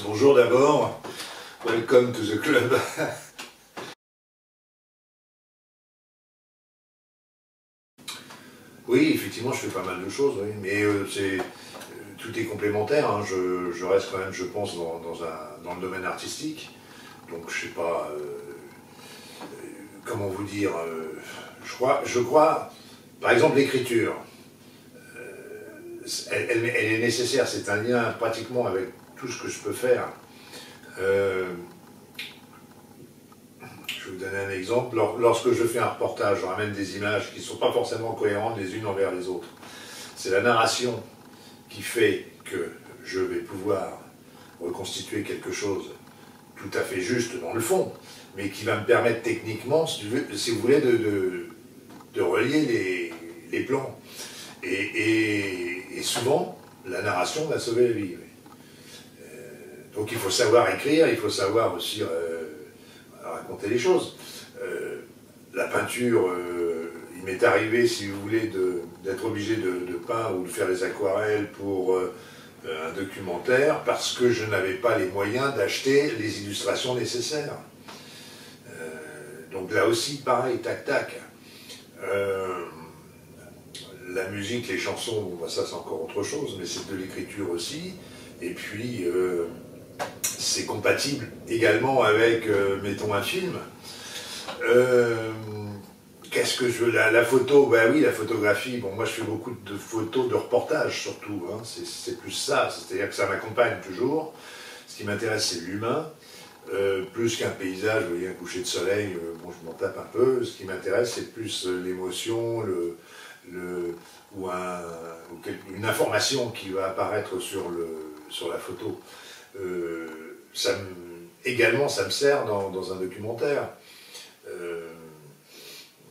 Bonjour d'abord, welcome to the club. Oui, effectivement, je fais pas mal de choses, oui, mais tout est complémentaire. Hein. Je reste quand même, je pense, dans le domaine artistique. Donc, je sais pas, comment vous dire. Je crois, par exemple, l'écriture. Elle est nécessaire, c'est un lien pratiquement avec tout ce que je peux faire. Je vais vous donner un exemple. Lorsque je fais un reportage, je ramène des images qui ne sont pas forcément cohérentes les unes envers les autres. C'est la narration qui fait que je vais pouvoir reconstituer quelque chose tout à fait juste dans le fond, mais qui va me permettre techniquement, si vous voulez, de relier les plans. Et souvent, la narration va sauver la vie. Donc il faut savoir écrire, il faut savoir aussi raconter les choses. La peinture, il m'est arrivé, si vous voulez, d'être obligé de peindre ou de faire des aquarelles pour un documentaire parce que je n'avais pas les moyens d'acheter les illustrations nécessaires. Donc là aussi, pareil, tac tac. La musique, les chansons, bon, ça c'est encore autre chose, mais c'est de l'écriture aussi. Et puis, c'est compatible également avec, mettons, un film. Qu'est-ce que je veux, la photo, ben oui, la photographie, bon, moi je fais beaucoup de photos de reportage surtout, hein, c'est plus ça, c'est-à-dire que ça m'accompagne toujours. Ce qui m'intéresse, c'est l'humain, plus qu'un paysage, vous voyez, un coucher de soleil, bon, je m'en tape un peu. Ce qui m'intéresse, c'est plus l'émotion, ou une information qui va apparaître sur la photo. Également, ça me sert dans un documentaire.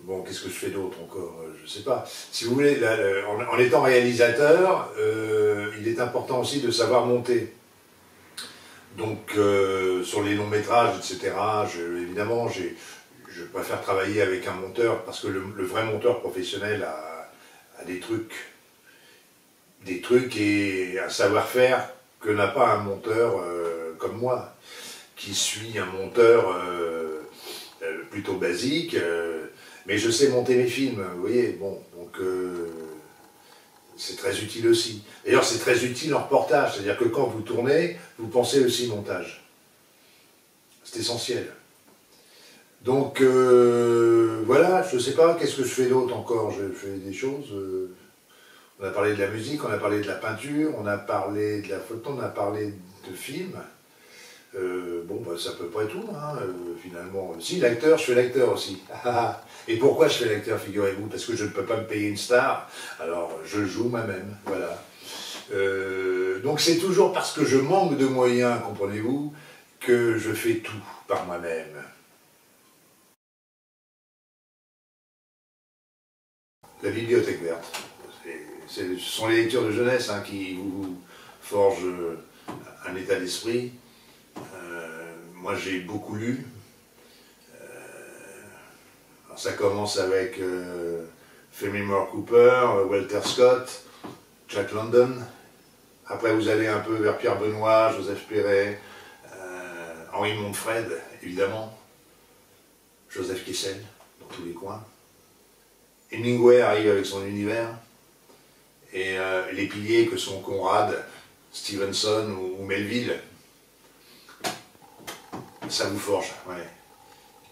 Bon, qu'est-ce que je fais d'autre encore? Je ne sais pas. Si vous voulez, là, en étant réalisateur, il est important aussi de savoir monter. Donc, sur les longs métrages, etc., évidemment, je préfère travailler avec un monteur, parce que le vrai monteur professionnel a des trucs et un savoir-faire que n'a pas un monteur comme moi, qui suis un monteur plutôt basique, mais je sais monter mes films, vous voyez, bon, donc c'est très utile aussi. D'ailleurs, c'est très utile en reportage, c'est-à-dire que quand vous tournez, vous pensez aussi montage. C'est essentiel. Donc, voilà, je ne sais pas, qu'est-ce que je fais d'autre encore? Je fais des choses... on a parlé de la musique, on a parlé de la peinture, on a parlé de la photo, on a parlé de films. Bon, bah, c'est à peu près tout, hein, finalement. Si, l'acteur, je fais l'acteur aussi. Et pourquoi je fais l'acteur, figurez-vous? Parce que je ne peux pas me payer une star, alors je joue moi-même, voilà. Donc c'est toujours parce que je manque de moyens, comprenez-vous, que je fais tout par moi-même. La bibliothèque verte. Ce sont les lectures de jeunesse, hein, qui vous forgent un état d'esprit. Moi j'ai beaucoup lu. Alors, ça commence avec Fenimore Cooper, Walter Scott, Jack London. Après vous allez un peu vers Pierre Benoît, Joseph Perret, Henri Montfred, évidemment, Joseph Kessel, dans tous les coins. Hemingway arrive avec son univers. Et les piliers que sont Conrad, Stevenson ou Melville, ça vous forge, ouais.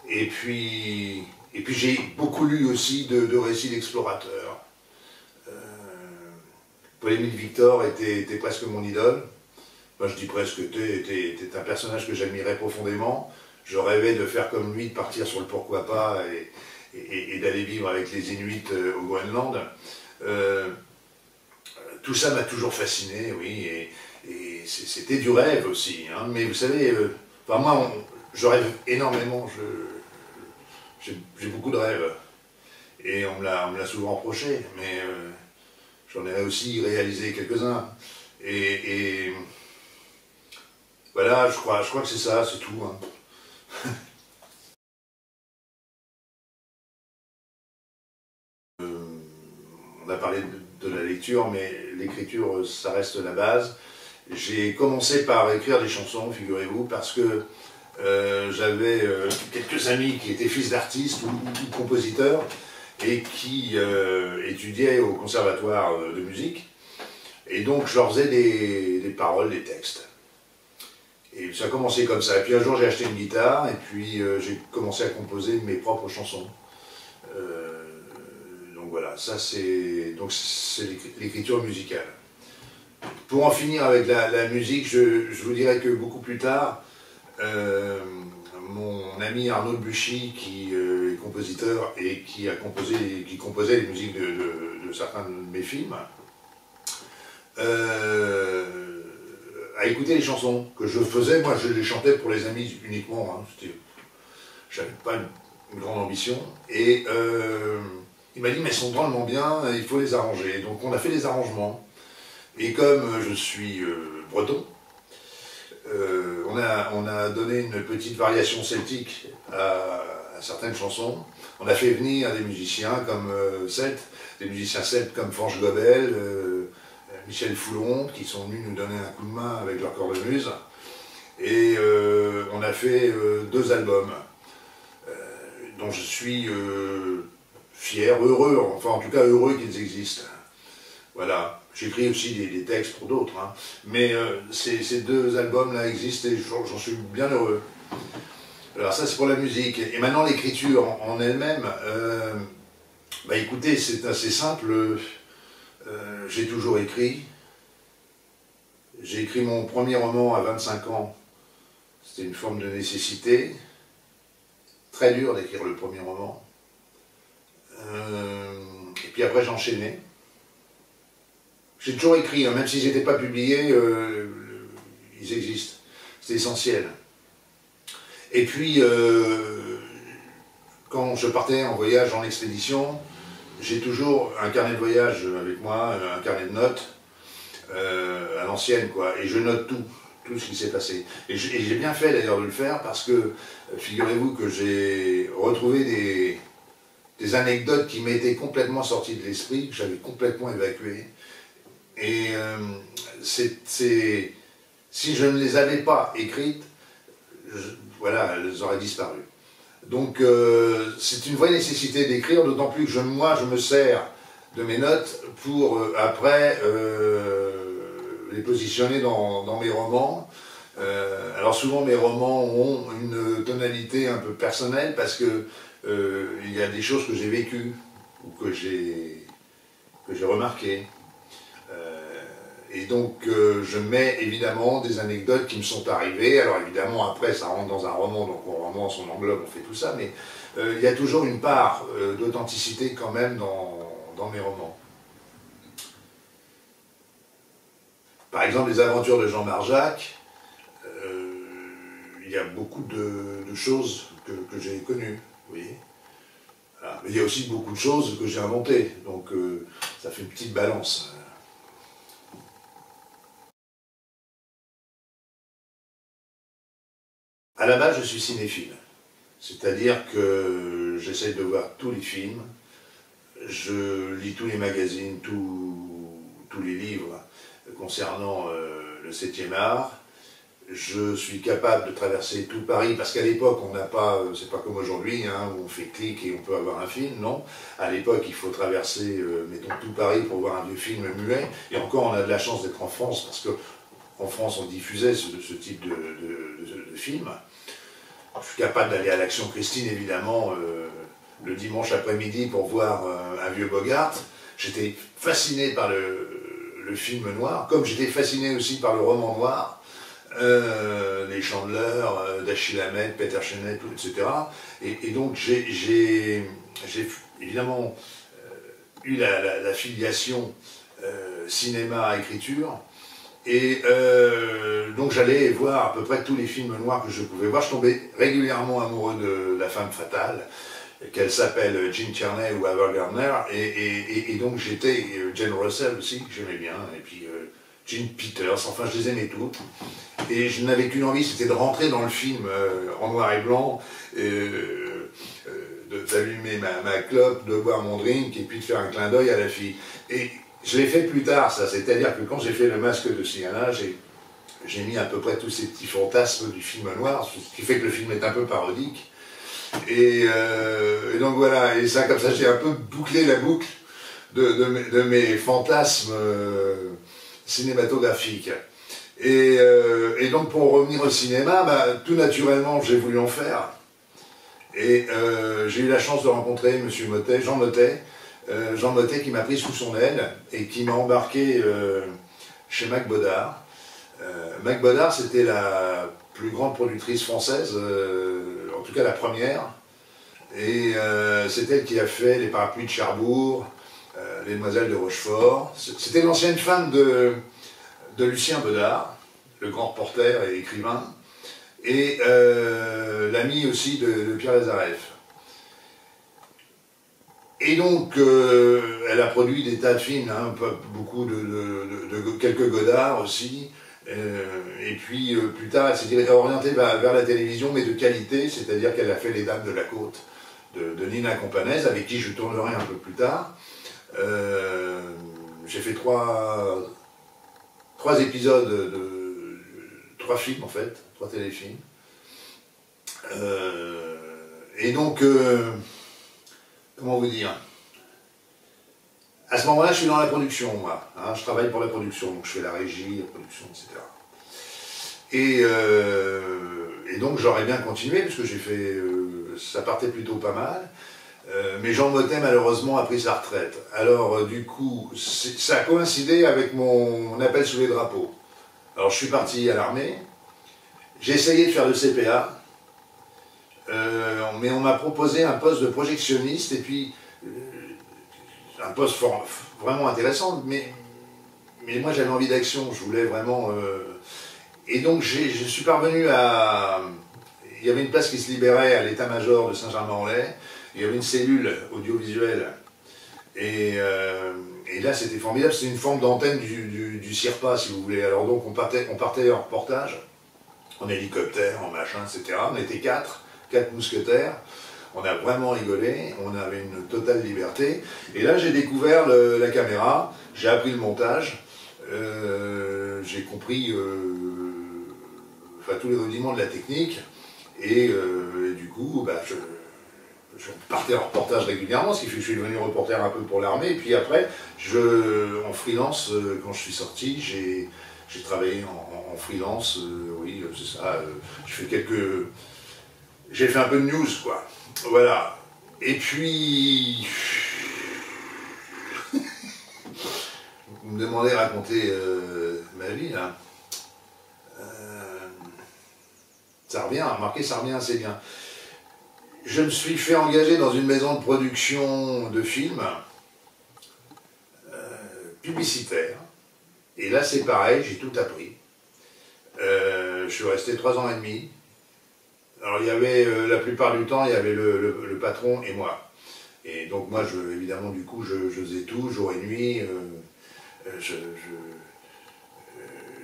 Et puis j'ai beaucoup lu aussi de récits d'explorateurs. Paul-Émile Victor était presque mon idole. Moi je dis presque, était un personnage que j'admirais profondément. Je rêvais de faire comme lui, de partir sur le pourquoi pas et d'aller vivre avec les Inuits au Groenland. Tout ça m'a toujours fasciné, oui, et c'était du rêve aussi, hein. Mais vous savez, enfin moi, je rêve énormément, j'ai beaucoup de rêves, et on me l'a souvent reproché, mais j'en ai aussi réalisé quelques-uns, et voilà, je crois que c'est ça, c'est tout, hein. On a parlé de la lecture, mais l'écriture, ça reste la base. J'ai commencé par écrire des chansons, figurez-vous, parce que j'avais quelques amis qui étaient fils d'artistes ou compositeurs et qui étudiaient au conservatoire de musique. Et donc je leur faisais des paroles, des textes. Et ça a commencé comme ça. Et puis un jour j'ai acheté une guitare et puis j'ai commencé à composer mes propres chansons. Donc voilà, ça c'est l'écriture musicale. Pour en finir avec la musique, je vous dirais que beaucoup plus tard, mon ami Arnaud Buchy, qui est compositeur et qui composait les musiques de certains de mes films, a écouté les chansons que je faisais. Moi, je les chantais pour les amis uniquement. Hein. Je n'avais pas une grande ambition. Et il m'a dit, mais elles sont drôlement bien, il faut les arranger. Donc on a fait des arrangements. Et comme je suis breton, on a donné une petite variation celtique à certaines chansons. On a fait venir des musiciens comme celtes comme Franche Gobel, Michel Foulon, qui sont venus nous donner un coup de main avec leur cornemuse. Et on a fait 2 albums, dont je suis fier, heureux, enfin en tout cas heureux qu'ils existent. Voilà. J'écris aussi des textes pour d'autres, hein. Mais ces 2 albums-là existent et j'en suis bien heureux. Alors ça c'est pour la musique. Et maintenant l'écriture en elle-même, bah écoutez, c'est assez simple. J'ai toujours écrit. J'ai écrit mon premier roman à 25 ans. C'était une forme de nécessité. Très dur d'écrire le premier roman. Et puis après j'ai enchaîné. J'ai toujours écrit, hein, même s'ils n'étaient pas publiés, ils existent. C'est essentiel. Et puis, quand je partais en voyage, en expédition, j'ai toujours un carnet de voyage avec moi, un carnet de notes, à l'ancienne, quoi. Et je note tout ce qui s'est passé. Et j'ai bien fait d'ailleurs de le faire parce que, figurez-vous que j'ai retrouvé des anecdotes qui m'étaient complètement sorties de l'esprit, que j'avais complètement évacuées. Et si je ne les avais pas écrites, voilà, elles auraient disparu. Donc c'est une vraie nécessité d'écrire, d'autant plus que moi je me sers de mes notes pour après les positionner dans mes romans. Alors souvent mes romans ont une tonalité un peu personnelle parce que il y a des choses que j'ai vécues ou que j'ai remarquées. Et donc je mets évidemment des anecdotes qui me sont arrivées. Alors évidemment après ça rentre dans un roman, donc on romance, on englobe, on fait tout ça, mais il y a toujours une part d'authenticité quand même dans mes romans. Par exemple les aventures de Jean Marjac, il y a beaucoup de choses que j'ai connues, vous voyez. Voilà. Mais il y a aussi beaucoup de choses que j'ai inventées, donc ça fait une petite balance. À la base, je suis cinéphile, c'est-à-dire que j'essaie de voir tous les films, je lis tous les magazines, tous les livres concernant le 7e art. Je suis capable de traverser tout Paris, parce qu'à l'époque, on n'a pas, c'est pas comme aujourd'hui, hein, où on fait clic et on peut avoir un film, non. À l'époque, il faut traverser, mettons, tout Paris pour voir un vieux film muet, et encore, on a de la chance d'être en France, parce qu'en France, on diffusait ce type de film. Je suis capable d'aller à l'Action Christine, évidemment, le dimanche après-midi pour voir un vieux Bogart. J'étais fasciné par le film noir, comme j'étais fasciné aussi par le roman noir. Les Chandler, Dashiell Hammett, Peter Chenet, etc. Et donc j'ai évidemment eu la filiation cinéma-écriture. Et donc j'allais voir à peu près tous les films noirs que je pouvais voir. Je tombais régulièrement amoureux de La Femme Fatale, qu'elle s'appelle Jean Tierney ou Ava Gardner. Et donc j'étais Jane Russell aussi, que j'aimais bien. Et puis Jean Peters, enfin je les aimais toutes. Et je n'avais qu'une envie, c'était de rentrer dans le film en noir et blanc, d'allumer ma clope, de boire mon drink et puis de faire un clin d'œil à la fille. Et je l'ai fait plus tard, ça, c'est-à-dire que quand j'ai fait Le Masque de Sienna, j'ai mis à peu près tous ces petits fantasmes du film noir, ce qui fait que le film est un peu parodique. Et donc voilà, et ça, comme ça, j'ai un peu bouclé la boucle de mes fantasmes cinématographiques. Et donc pour revenir au cinéma, bah, tout naturellement, j'ai voulu en faire. Et j'ai eu la chance de rencontrer M. Motet, Jean Motet qui m'a pris sous son aile et qui m'a embarqué chez Mac Bodard. Mac Bodard, c'était la plus grande productrice française, en tout cas la première. Et c'est elle qui a fait Les Parapluies de Cherbourg, Les Demoiselles de Rochefort. C'était l'ancienne femme de Lucien Bodard, le grand reporter et écrivain, et l'ami aussi de Pierre Lazareff. Et donc, elle a produit des tas de films, hein, beaucoup quelques Godard aussi. Et puis, plus tard, elle s'est orientée vers la télévision, mais de qualité, c'est-à-dire qu'elle a fait Les Dames de la Côte de Nina Companès, avec qui je tournerai un peu plus tard. J'ai fait trois épisodes, 3 films en fait, 3 téléfilms. Et donc, comment vous dire, à ce moment-là, je suis dans la production, moi. Hein, je travaille pour la production, donc je fais la régie, la production, etc. Et donc j'aurais bien continué, parce que j'ai fait, ça partait plutôt pas mal. Mais Jean Motet, malheureusement, a pris sa retraite. Alors, du coup, ça a coïncidé avec mon appel sous les drapeaux. Alors, je suis parti à l'armée. J'ai essayé de faire le CPA. Mais on m'a proposé un poste de projectionniste, et puis, un poste vraiment intéressant, mais moi, j'avais envie d'action. Je voulais vraiment... Et donc, je suis parvenu à... Il y avait une place qui se libérait à l'état-major de Saint-Germain-en-Laye. Il y avait une cellule audiovisuelle. Et là, c'était formidable. C'était une forme d'antenne du CIRPA, si vous voulez. Alors donc, on partait en reportage, en hélicoptère, en machin, etc. On était 4 mousquetaires. On a vraiment rigolé. On avait une totale liberté. Et là, j'ai découvert la caméra. J'ai appris le montage. J'ai compris tous les rudiments de la technique. Et du coup, bah, je partais en reportage régulièrement, ce qui fait que je suis devenu reporter un peu pour l'armée. Et puis après, en freelance, quand je suis sorti, j'ai travaillé en freelance, oui, c'est ça. J'ai fait un peu de news, quoi. Voilà. Et puis... Vous me demandez de raconter ma vie, là. Ça revient, remarquez, ça revient assez bien. Je me suis fait engager dans une maison de production de films publicitaire. Et là, c'est pareil, j'ai tout appris. Je suis resté 3 ans et demi. Alors, il y avait, la plupart du temps, il y avait le patron et moi. Et donc, moi, évidemment, du coup, je faisais tout, jour et nuit.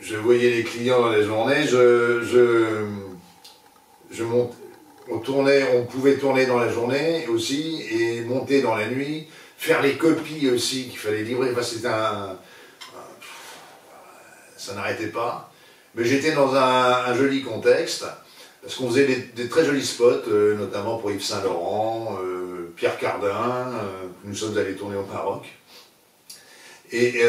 Je voyais les clients dans la journée. On pouvait tourner dans la journée aussi, et monter dans la nuit, faire les copies aussi qu'il fallait livrer. Enfin, c'était ça n'arrêtait pas. Mais j'étais dans un joli contexte, parce qu'on faisait des très jolis spots, notamment pour Yves Saint Laurent, Pierre Cardin, nous sommes allés tourner au Maroc. Et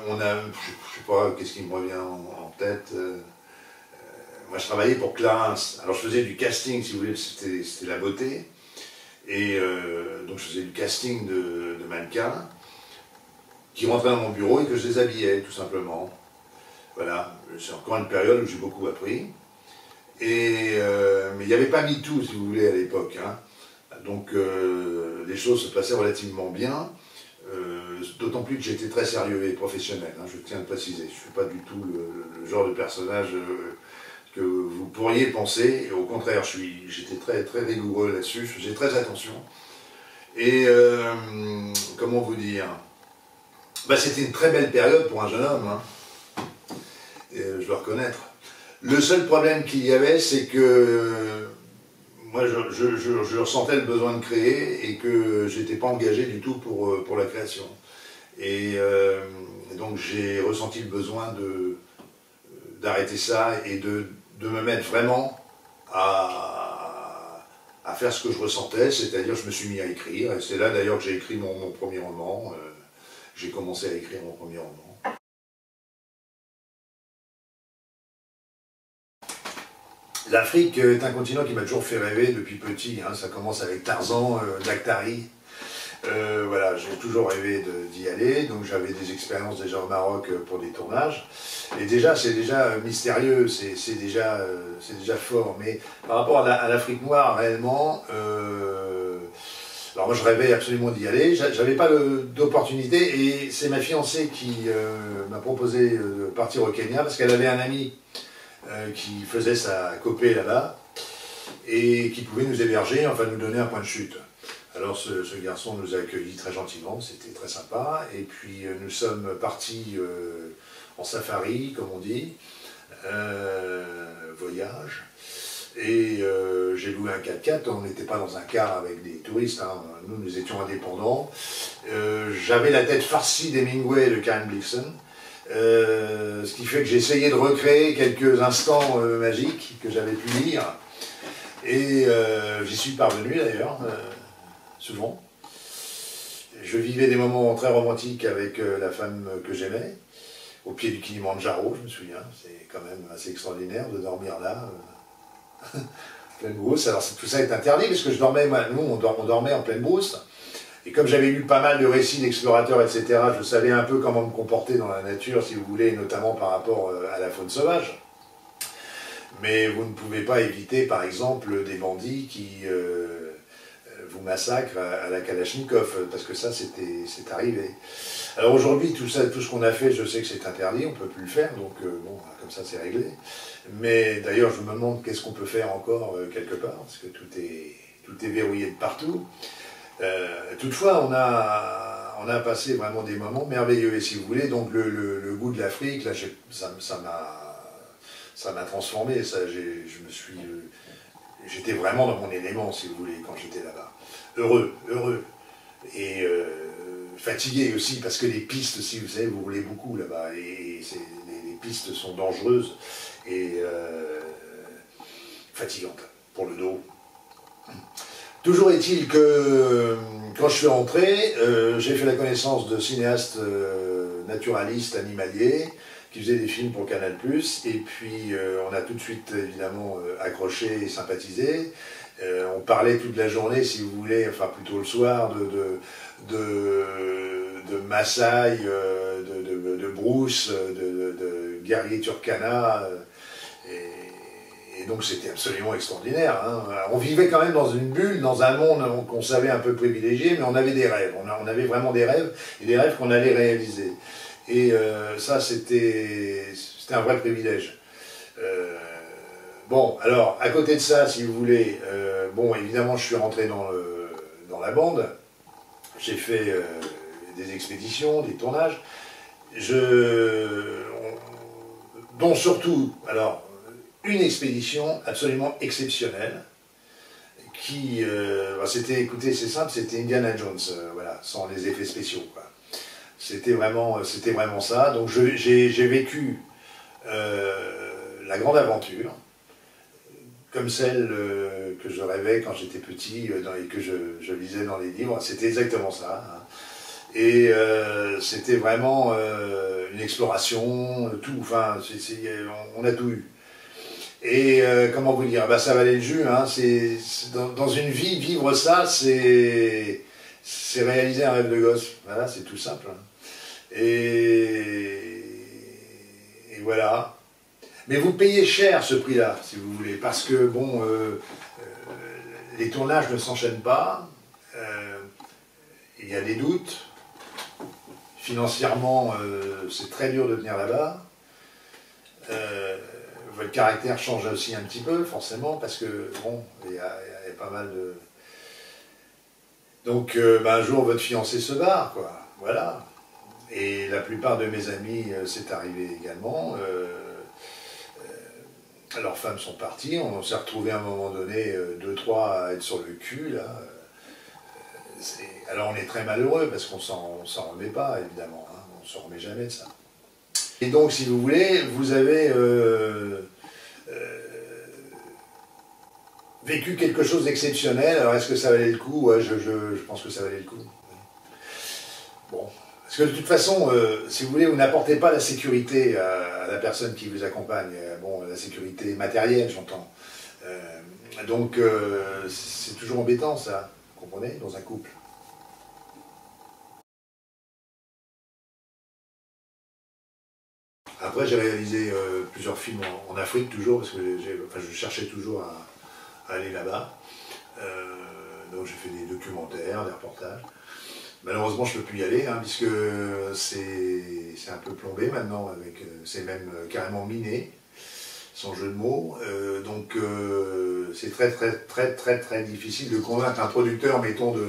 on a, je sais pas, qu'est-ce qui me revient en tête. Moi, je travaillais pour Clarins. Alors, je faisais du casting, si vous voulez, c'était la beauté. Et donc, je faisais du casting de mannequins qui rentraient dans mon bureau et que je les habillais, tout simplement. Voilà. C'est encore une période où j'ai beaucoup appris. Mais il n'y avait pas MeToo, si vous voulez, à l'époque. Hein. Donc, les choses se passaient relativement bien. D'autant plus que j'étais très sérieux et professionnel, hein, je tiens à le préciser. Je ne suis pas du tout le genre de personnage que vous pourriez penser. Au contraire, j'étais très, très rigoureux là-dessus, je faisais très attention. Et comment vous dire, bah, c'était une très belle période pour un jeune homme, hein. Je dois reconnaître. Le seul problème qu'il y avait, c'est que moi, je ressentais le besoin de créer et que je n'étais pas engagé du tout pour la création. Et donc, j'ai ressenti le besoin d'arrêter ça et de me mettre vraiment à faire ce que je ressentais, c'est-à-dire je me suis mis à écrire, et c'est là d'ailleurs que j'ai écrit mon premier roman, j'ai commencé à écrire mon premier roman. L'Afrique est un continent qui m'a toujours fait rêver depuis petit, hein. Ça commence avec Tarzan, Daktari. Voilà, j'ai toujours rêvé d'y aller, donc j'avais des expériences déjà au Maroc pour des tournages. Et déjà, c'est déjà mystérieux, c'est déjà fort. Mais par rapport à l'Afrique noire, réellement, alors moi je rêvais absolument d'y aller, j'avais pas d'opportunité, et c'est ma fiancée qui m'a proposé de partir au Kenya, parce qu'elle avait un ami qui faisait sa copée là-bas, et qui pouvait nous héberger, enfin nous donner un point de chute. Alors ce garçon nous a accueillis très gentiment, c'était très sympa, et puis nous sommes partis en safari, comme on dit, voyage, et j'ai loué un 4x4, on n'était pas dans un car avec des touristes, hein. Nous étions indépendants. J'avais la tête farcie d'Hemingway de Karen Blixen, ce qui fait que j'ai essayé de recréer quelques instants magiques que j'avais pu lire, et j'y suis parvenu d'ailleurs. Souvent. Je vivais des moments très romantiques avec la femme que j'aimais, au pied du Kilimandjaro, je me souviens. C'est quand même assez extraordinaire de dormir là, pleine brousse. Alors tout ça est interdit, parce que je dormais, nous on dormait en pleine brousse. Et comme j'avais lu pas mal de récits d'explorateurs, etc., je savais un peu comment me comporter dans la nature, si vous voulez, notamment par rapport à la faune sauvage. Mais vous ne pouvez pas éviter, par exemple, des bandits qui vous massacre à la Kalachnikov, parce que ça c'est arrivé. Alors aujourd'hui tout ce qu'on a fait, je sais que c'est interdit, on ne peut plus le faire, donc bon, comme ça c'est réglé. Mais d'ailleurs je me demande qu'est-ce qu'on peut faire encore quelque part, parce que tout est verrouillé de partout. Toutefois on a passé vraiment des moments merveilleux, et si vous voulez, donc le goût de l'Afrique, là ça m'a transformé, j'étais vraiment dans mon élément, si vous voulez, quand j'étais là-bas. Heureux, et fatigué aussi, parce que les pistes, si vous savez, vous roulez beaucoup là-bas, et les pistes sont dangereuses et fatigantes pour le dos. Toujours est-il que quand je suis rentré, j'ai fait la connaissance de cinéastes naturalistes, animaliers, qui faisaient des films pour Canal+, et puis on a tout de suite évidemment accroché et sympathisé. On parlait toute la journée, si vous voulez, enfin plutôt le soir, de Maasai, de brousse, de guerriers Turkana, et donc c'était absolument extraordinaire, hein. On vivait quand même dans une bulle, dans un monde qu'on savait un peu privilégié, mais on avait des rêves, on avait vraiment des rêves, et des rêves qu'on allait réaliser. Et ça, c'était un vrai privilège. Bon, alors, à côté de ça, si vous voulez, bon, évidemment, je suis rentré dans la bande. J'ai fait des expéditions, des tournages, dont surtout, alors, une expédition absolument exceptionnelle, qui, c'était, écoutez, c'est simple, c'était Indiana Jones, voilà, sans les effets spéciaux, quoi. C'était vraiment ça. Donc j'ai vécu la grande aventure, comme celle que je rêvais quand j'étais petit et que je lisais dans les livres. C'était exactement ça, hein. Et c'était vraiment une exploration, tout, enfin, on a tout eu. Et comment vous dire, bah, ça valait le jus, hein. Dans une vie, vivre ça, c'est réaliser un rêve de gosse. Voilà, c'est tout simple, hein. Et voilà. Mais vous payez cher ce prix-là, si vous voulez, parce que, bon, les tournages ne s'enchaînent pas, il y a des doutes, financièrement, c'est très dur de tenir là-bas, votre caractère change aussi un petit peu, forcément, parce que, bon, il y a pas mal de... Donc, un jour, votre fiancé se barre, quoi, voilà. Et la plupart de mes amis, c'est arrivé également. Leurs femmes sont parties, on s'est retrouvés à un moment donné, 2-3 à être sur le cul, là. Alors on est très malheureux, parce qu'on s'en remet pas, évidemment, hein, on ne s'en remet jamais de ça. Et donc, si vous voulez, vous avez vécu quelque chose d'exceptionnel. Alors, est-ce que ça valait le coup? Ouais, je pense que ça valait le coup. Bon. Parce que de toute façon, si vous voulez, vous n'apportez pas la sécurité à la personne qui vous accompagne. Bon, la sécurité matérielle, j'entends. Donc, c'est toujours embêtant, ça. Vous comprenez? Dans un couple. Après, j'ai réalisé plusieurs films en Afrique, toujours, parce que je cherchais toujours à aller là-bas. Donc, j'ai fait des documentaires, des reportages. Malheureusement, je ne peux plus y aller, hein, puisque c'est un peu plombé maintenant, c'est même carrément miné, sans jeu de mots. Donc, c'est très, très, très, très, très difficile de convaincre un producteur, mettons, de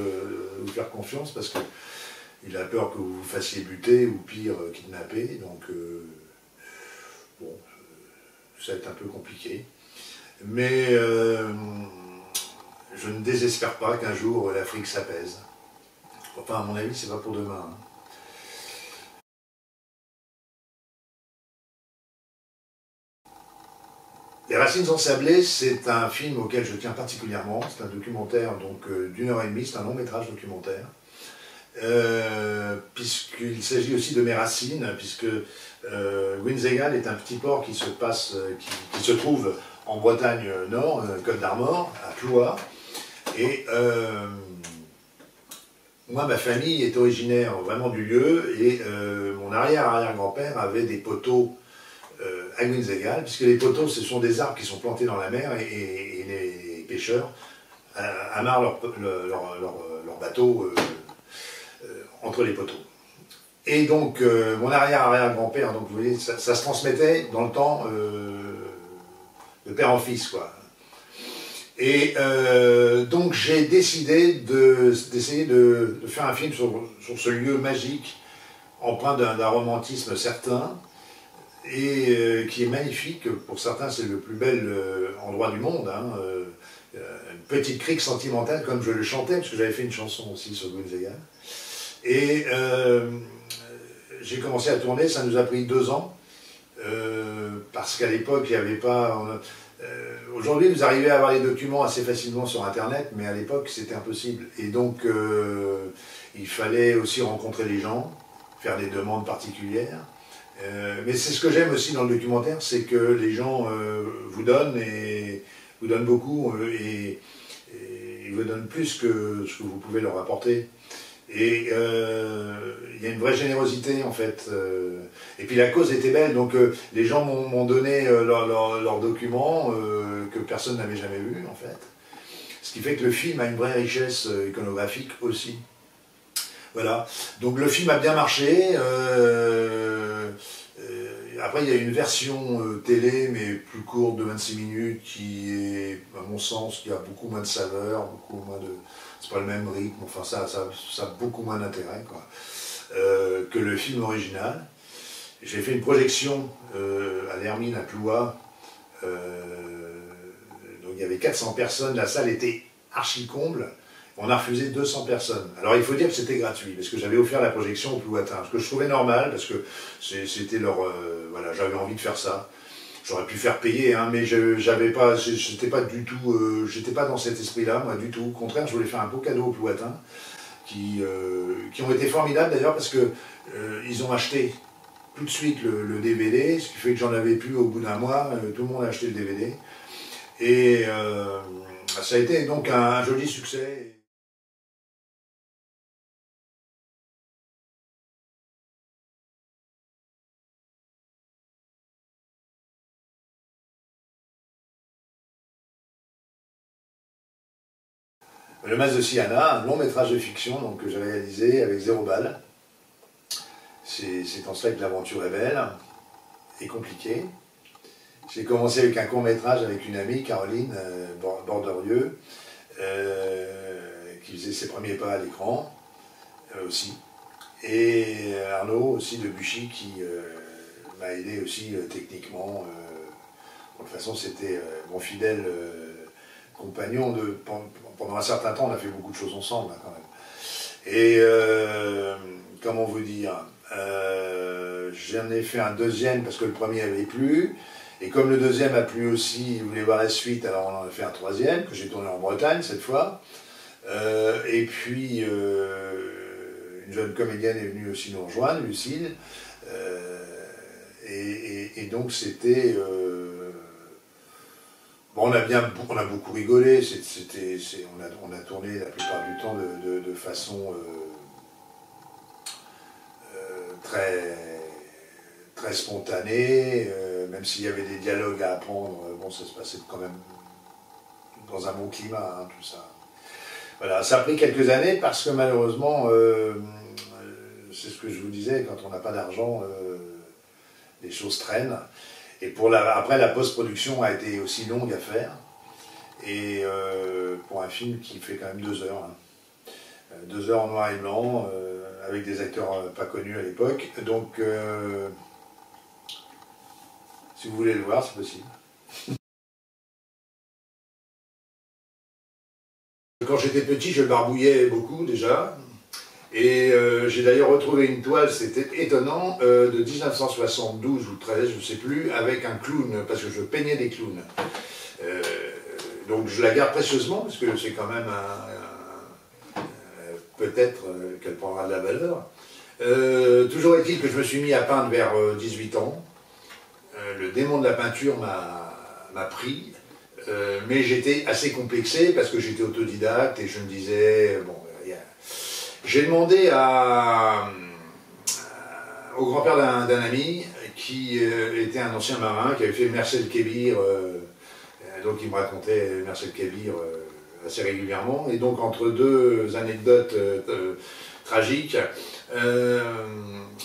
vous faire confiance, parce qu'il a peur que vous vous fassiez buter, ou pire, kidnapper. Donc, bon, ça va être un peu compliqué. Mais je ne désespère pas qu'un jour l'Afrique s'apaise. Enfin, à mon avis, c'est pas pour demain. Hein. Les Racines ensablées, c'est un film auquel je tiens particulièrement. C'est un documentaire donc d'1 h 30, c'est un long métrage documentaire. Puisqu'il s'agit aussi de mes racines, puisque Winzegal est un petit port qui se trouve en Bretagne Nord, Côte d'Armor, à Ploie. Et moi, ma famille est originaire vraiment du lieu, et mon arrière-arrière-grand-père avait des poteaux à Winzegal, puisque les poteaux, ce sont des arbres qui sont plantés dans la mer, et les pêcheurs amarrent leur bateau entre les poteaux. Et donc, mon arrière-arrière-grand-père, donc vous voyez, ça se transmettait dans le temps de père en fils, quoi. Et donc j'ai décidé d'essayer de faire un film sur ce lieu magique, empreint d'un romantisme certain, et qui est magnifique. Pour certains, c'est le plus bel endroit du monde. Hein, une petite crique sentimentale, comme je le chantais, parce que j'avais fait une chanson aussi sur Winzegal. Et j'ai commencé à tourner, ça nous a pris 2 ans, parce qu'à l'époque, il n'y avait pas... Aujourd'hui, vous arrivez à avoir les documents assez facilement sur Internet, mais à l'époque, c'était impossible. Et donc, il fallait aussi rencontrer les gens, faire des demandes particulières. Mais c'est ce que j'aime aussi dans le documentaire, c'est que les gens vous donnent, et vous donnent beaucoup, et ils vous donnent plus que ce que vous pouvez leur apporter. Et il y a une vraie générosité, en fait. Et puis la cause était belle, donc les gens m'ont donné leurs documents que personne n'avait jamais vus, en fait. Ce qui fait que le film a une vraie richesse iconographique aussi. Voilà. Donc le film a bien marché. Après, il y a une version télé, mais plus courte, de 26 minutes, qui est, à mon sens, qui a beaucoup moins de saveur, beaucoup moins de... C'est pas le même rythme, enfin ça a beaucoup moins d'intérêt, quoi, que le film original. J'ai fait une projection à l'Hermine, à Ploie. Donc il y avait 400 personnes, la salle était archi comble. On a refusé 200 personnes. Alors il faut dire que c'était gratuit, parce que j'avais offert la projection aux Plouatins, ce que je trouvais normal, parce que c'était leur... voilà, j'avais envie de faire ça. J'aurais pu faire payer, hein, mais j'avais pas, j'étais pas du tout, j'étais pas dans cet esprit-là, moi, du tout. Au contraire, je voulais faire un beau cadeau aux Plouatins, qui ont été formidables d'ailleurs, parce que ils ont acheté tout de suite le DVD, ce qui fait que j'en avais plus au bout d'un mois, tout le monde a acheté le DVD. Et ça a été donc un joli succès. Le Mas de Siana, un long métrage de fiction donc, que j'ai réalisé avec 0 balles. C'est en cela que l'aventure est belle et compliquée. J'ai commencé avec un court métrage avec une amie, Caroline Borderieux, qui faisait ses premiers pas à l'écran aussi. Et Arnaud aussi de Buchy qui m'a aidé aussi techniquement. De toute façon, c'était mon fidèle compagnon pendant un certain temps. On a fait beaucoup de choses ensemble hein, quand même. Et comment vous dire, j'en ai fait un deuxième parce que le premier avait plu. Et comme le deuxième a plu aussi, il voulait voir la suite, alors on en a fait un troisième, que j'ai tourné en Bretagne cette fois. Et puis, une jeune comédienne est venue aussi nous rejoindre, Lucille. Et donc c'était... bon, on a beaucoup rigolé, on a tourné la plupart du temps de façon très spontanée, même s'il y avait des dialogues à apprendre, bon, ça se passait quand même dans un bon climat, hein, tout ça. Voilà, ça a pris quelques années parce que malheureusement, c'est ce que je vous disais, quand on n'a pas d'argent, les choses traînent. Et après, la post-production a été aussi longue à faire. Et pour un film qui fait quand même 2 heures. Hein. 2 heures en noir et blanc, avec des acteurs pas connus à l'époque. Donc, si vous voulez le voir, c'est possible. Quand j'étais petit, je barbouillais beaucoup déjà. Et j'ai d'ailleurs retrouvé une toile, c'était étonnant, de 1972 ou 13, je ne sais plus, avec un clown, parce que je peignais des clowns. Donc je la garde précieusement, parce que c'est quand même peut-être qu'elle prendra de la valeur. Toujours est-il que je me suis mis à peindre vers 18 ans. Le démon de la peinture m'a pris. Mais j'étais assez complexé parce que j'étais autodidacte et je me disais, bon, j'ai demandé au grand-père d'un ami qui était un ancien marin, qui avait fait Mersel Kébir, donc il me racontait Mersel Kébir assez régulièrement, et donc entre 2 anecdotes tragiques,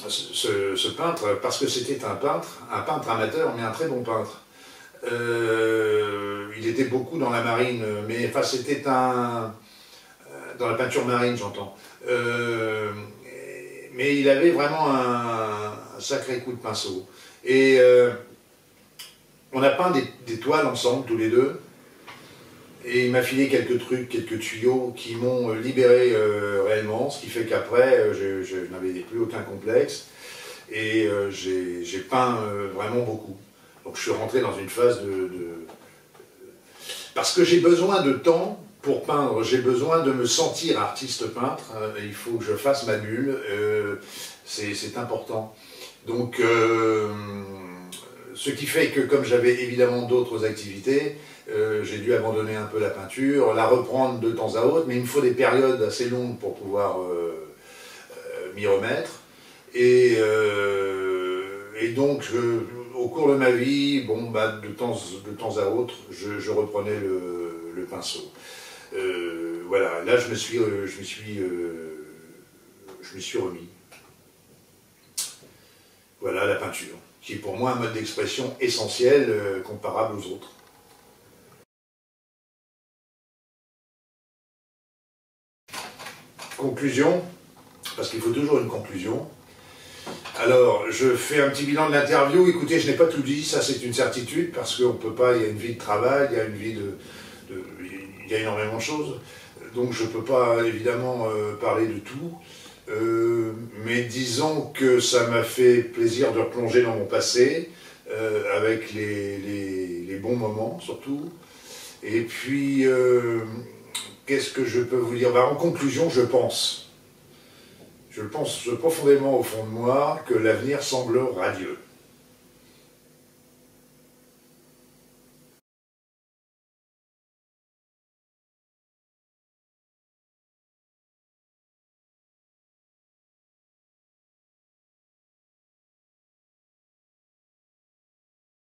ce peintre, parce que c'était un peintre amateur, mais un très bon peintre. Il était beaucoup dans la marine, mais enfin c'était dans la peinture marine, j'entends. Mais il avait vraiment un sacré coup de pinceau. Et on a peint des toiles ensemble, tous les deux. Et il m'a filé quelques trucs, quelques tuyaux qui m'ont libéré réellement, ce qui fait qu'après, je n'avais plus aucun complexe. Et j'ai peint vraiment beaucoup. Donc je suis rentré dans une phase parce que j'ai besoin de temps pour peindre, j'ai besoin de me sentir artiste peintre, il faut que je fasse ma bulle, c'est important. Donc, ce qui fait que comme j'avais évidemment d'autres activités, j'ai dû abandonner un peu la peinture, la reprendre de temps à autre, mais il me faut des périodes assez longues pour pouvoir m'y remettre. Et donc, au cours de ma vie, bon, bah, de temps à autre, je reprenais le pinceau. Voilà, là je me suis remis. Voilà la peinture, qui est pour moi un mode d'expression essentiel, comparable aux autres. Conclusion, parce qu'il faut toujours une conclusion. Alors, je fais un petit bilan de l'interview. Écoutez, je n'ai pas tout dit, ça c'est une certitude, parce qu'on ne peut pas, il y a une vie de travail, il y a une vie il y a énormément de choses. Donc je ne peux pas évidemment parler de tout. Mais disons que ça m'a fait plaisir de replonger dans mon passé, avec les bons moments surtout. Et puis, qu'est-ce que je peux vous dire? En conclusion, je pense profondément au fond de moi que l'avenir semble radieux.